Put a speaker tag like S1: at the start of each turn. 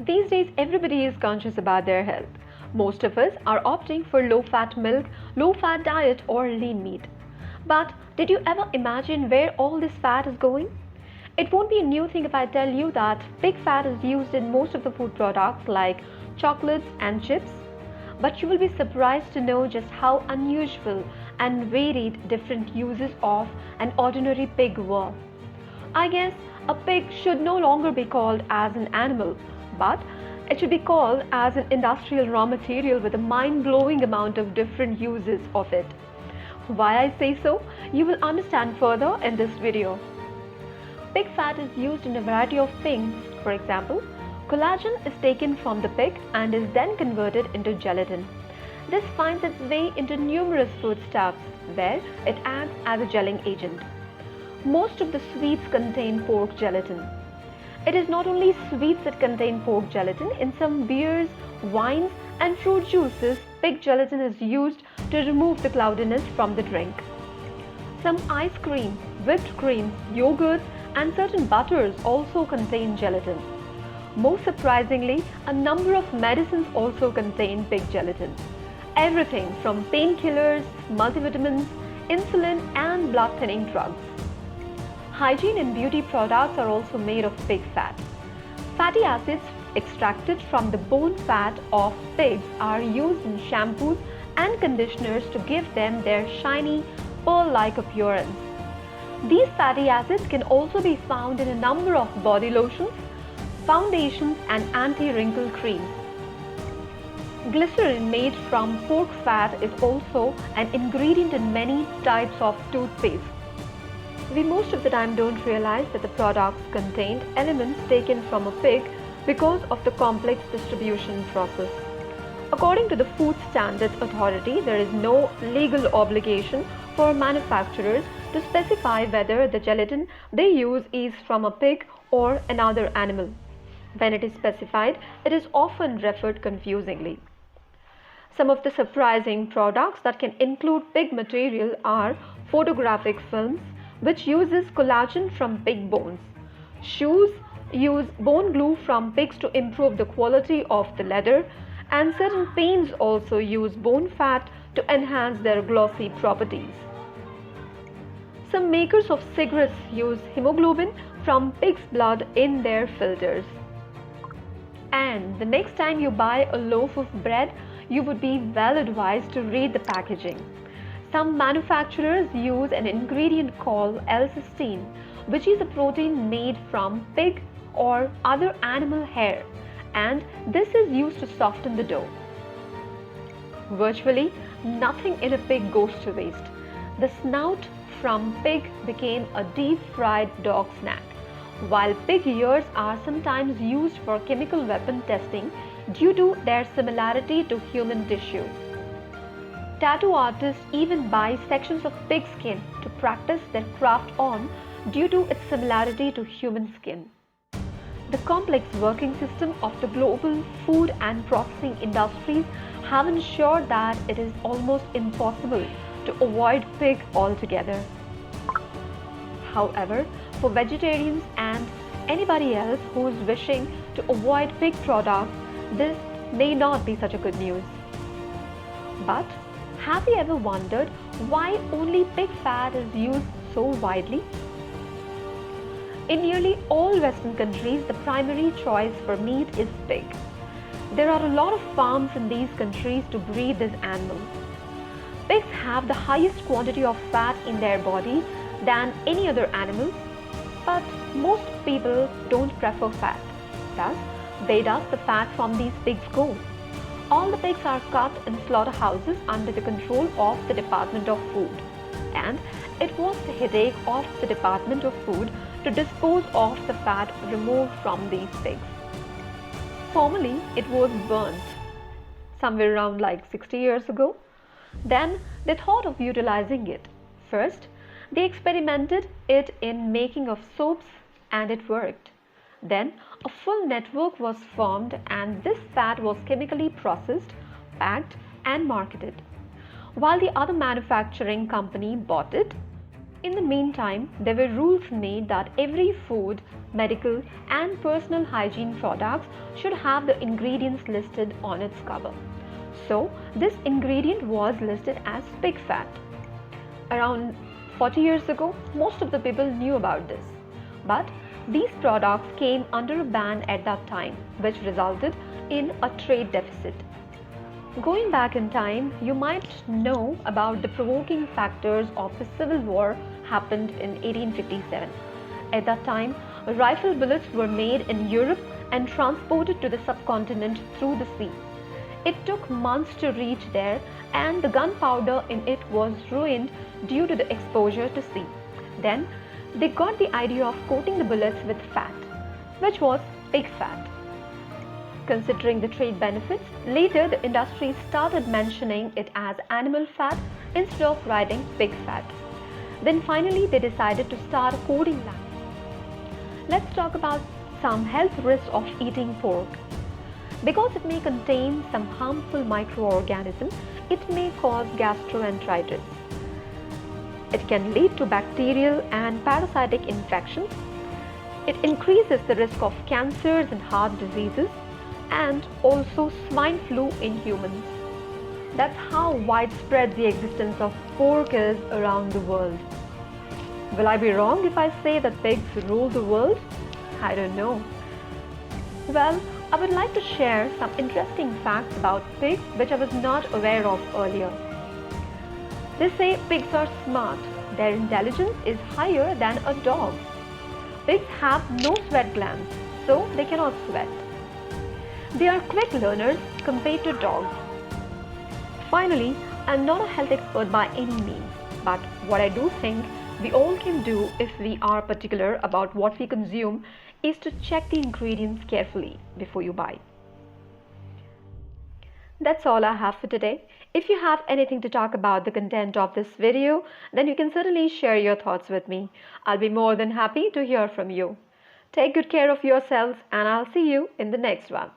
S1: These days, everybody is conscious about their health. Most of us are opting for low-fat milk, low-fat diet, or lean meat. But did you ever imagine where all this fat is going? It won't be a new thing if I tell you that pig fat is used in most of the food products like chocolates and chips. But you will be surprised to know just how unusual and varied different uses of an ordinary pig were. I guess a pig should no longer be called as an animal, but it should be called as an industrial raw material with a mind-blowing amount of different uses of it. Why I say so, you will understand further in this video. Pig fat is used in a variety of things. For example, collagen is taken from the pig and is then converted into gelatin. This finds its way into numerous foodstuffs where it acts as a gelling agent. Most of the sweets contain pork gelatin. It is not only sweets that contain pork gelatin. In some beers, wines, and fruit juices, pig gelatin is used to remove the cloudiness from the drink. Some ice cream, whipped cream, yogurts, and certain butters also contain gelatin. Most surprisingly, a number of medicines also contain pig gelatin. Everything from painkillers, multivitamins, insulin, and blood-thinning drugs. Hygiene and beauty products are also made of pig fat. Fatty acids extracted from the bone fat of pigs are used in shampoos and conditioners to give them their shiny, pearl-like appearance. These fatty acids can also be found in a number of body lotions, foundations, and anti-wrinkle creams. Glycerin made from pork fat is also an ingredient in many types of toothpaste. We most of the time don't realize that the products contained elements taken from a pig because of the complex distribution process. According to the Food Standards Authority, there is no legal obligation for manufacturers to specify whether the gelatin they use is from a pig or another animal. When it is specified, it is often referred confusingly. Some of the surprising products that can include pig material are photographic films, which uses collagen from pig bones. Shoes use bone glue from pigs to improve the quality of the leather, and certain paints also use bone fat to enhance their glossy properties. Some makers of cigarettes use hemoglobin from pig's blood in their filters. And the next time you buy a loaf of bread, you would be well advised to read the packaging. Some manufacturers use an ingredient called L-cysteine, which is a protein made from pig or other animal hair, and this is used to soften the dough. Virtually nothing in a pig goes to waste. The snout from pig became a deep-fried dog snack, while pig ears are sometimes used for chemical weapon testing due to their similarity to human tissue. Tattoo artists even buy sections of pig skin to practice their craft on due to its similarity to human skin. The complex working system of the global food and processing industries have ensured that it is almost impossible to avoid pig altogether. However, for vegetarians and anybody else who is wishing to avoid pig products, this may not be such a good news. But have you ever wondered why only pig fat is used so widely? In nearly all Western countries, the primary choice for meat is pig. There are a lot of farms in these countries to breed this animal. Pigs have the highest quantity of fat in their body than any other animal, but most people don't prefer fat. Thus, where does the fat from these pigs go? All the pigs are cut in slaughterhouses under the control of the Department of Food, and it was the headache of the Department of Food to dispose of the fat removed from these pigs. Formerly, it was burnt, somewhere around like 60 years ago. Then they thought of utilizing it. First, they experimented it in making of soaps, and it worked. Then a full network was formed, and this fat was chemically processed, packed, and marketed. While the other manufacturing company bought it, In the meantime, there were rules made that every food, medical, and personal hygiene products should have the ingredients listed on its cover. So, this ingredient was listed as pig fat. Around 40 years ago, most of the people knew about this. But these products came under a ban at that time, which resulted in a trade deficit. Going back in time, you might know about the provoking factors of the Civil War happened in 1857. At that time, rifle bullets were made in Europe and transported to the subcontinent through the sea. It took months to reach there, and the gunpowder in it was ruined due to the exposure to sea. Then, they got the idea of coating the bullets with fat, which was pig fat. Considering the trade benefits, later the industry started mentioning it as animal fat instead of writing pig fat. Then finally they decided to start a coding line. Let's talk about some health risks of eating pork. Because it may contain some harmful microorganisms, it may cause gastroenteritis. It can lead to bacterial and parasitic infections. It increases the risk of cancers and heart diseases, and also swine flu in humans. That's how widespread the existence of pork is around the world. Will I be wrong if I say that pigs rule the world? I don't know. Well, I would like to share some interesting facts about pigs which I was not aware of earlier. They say pigs are smart. Their intelligence is higher than a dog's. Pigs have no sweat glands, so they cannot sweat. They are quick learners compared to dogs. Finally, I'm not a health expert by any means, but what I do think we all can do if we are particular about what we consume is to check the ingredients carefully before you buy. That's all I have for today. If you have anything to talk about the content of this video, then you can certainly share your thoughts with me. I'll be more than happy to hear from you. Take good care of yourselves, and I'll see you in the next one.